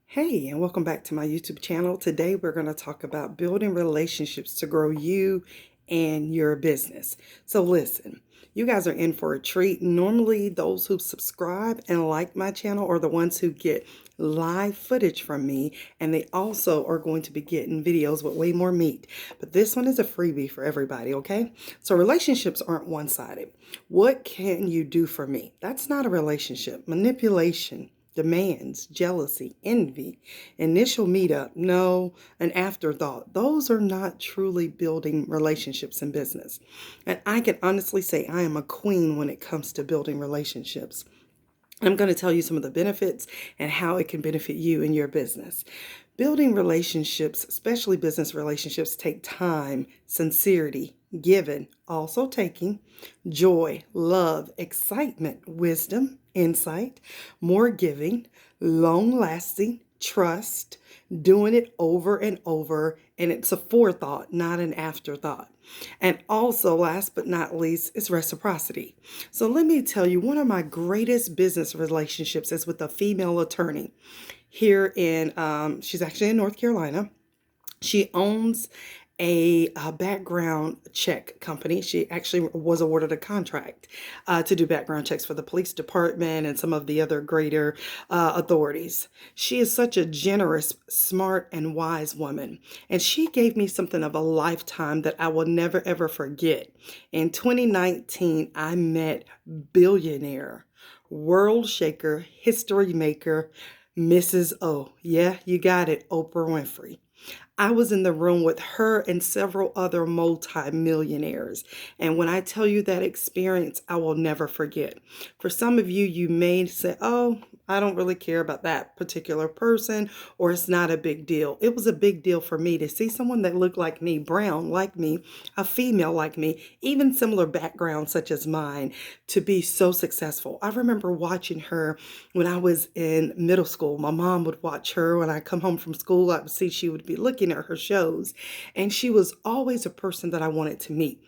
Hey, and welcome back to my YouTube channel. Today we're going to talk about building relationships to grow you and your business. So listen, you guys are in for a treat. Normally those who subscribe and like my channel are the ones who get live footage from me, and they also are going to be getting videos with way more meat. But this one is a freebie for everybody, okay? So relationships aren't one-sided. What can you do for me? That's not a relationship. Manipulation, demands, jealousy, envy, initial meetup, no, an afterthought. Those are not truly building relationships in business. And I can honestly say I am a queen when it comes to building relationships. I'm going to tell you some of the benefits and how it can benefit you in your business. Building relationships, especially business relationships, take time, sincerity, giving, also taking, joy, love, excitement, wisdom, insight, more giving, long lasting, trust, doing it over and over, and it's a forethought, not an afterthought. And also, last but not least, is reciprocity. So let me tell you, one of my greatest business relationships is with a female attorney here she's actually in North Carolina. She owns a background check company. She actually was awarded a contract to do background checks for the police department and some of the other greater authorities. She is such a generous, smart, and wise woman. And she gave me something of a lifetime that I will never, ever forget. In 2019, I met billionaire, world shaker, history maker, Mrs. O. Yeah, you got it, Oprah Winfrey. I was in the room with her and several other multi-millionaires. And when I tell you that experience, I will never forget. For some of you, you may say, oh, I don't really care about that particular person, or it's not a big deal. It was a big deal for me to see someone that looked like me, brown like me, a female like me, even similar backgrounds such as mine, to be so successful. I remember watching her when I was in middle school. My mom would watch her when I come home from school. I would see she would be looking at her shows, and she was always a person that I wanted to meet.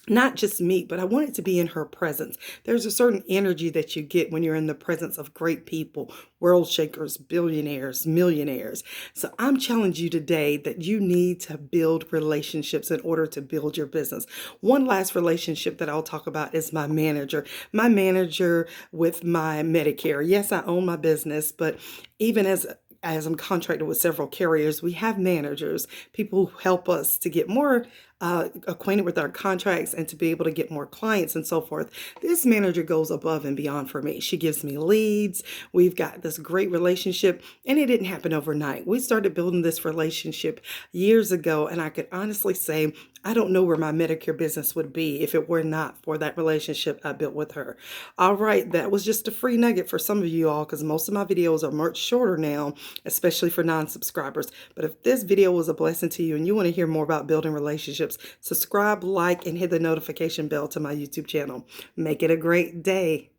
Not just meet, but I wanted to be in her presence. There's a certain energy that you get when you're in the presence of great people, world shakers, billionaires, millionaires. So I'm challenging you today that you need to build relationships in order to build your business. One last relationship that I'll talk about is my manager. My manager with my Medicare. Yes, I own my business, but even as I'm contracted with several carriers, we have managers, people who help us to get more acquainted with our contracts and to be able to get more clients and so forth. This manager goes above and beyond for me. She gives me leads. We've got this great relationship, and it didn't happen overnight. We started building this relationship years ago, and I could honestly say I don't know where my Medicare business would be if it were not for that relationship I built with her. All right, that was just a free nugget for some of you all, because most of my videos are much shorter now, especially for non-subscribers. But if this video was a blessing to you and you want to hear more about building relationships, subscribe, like, and hit the notification bell to my YouTube channel. Make it a great day.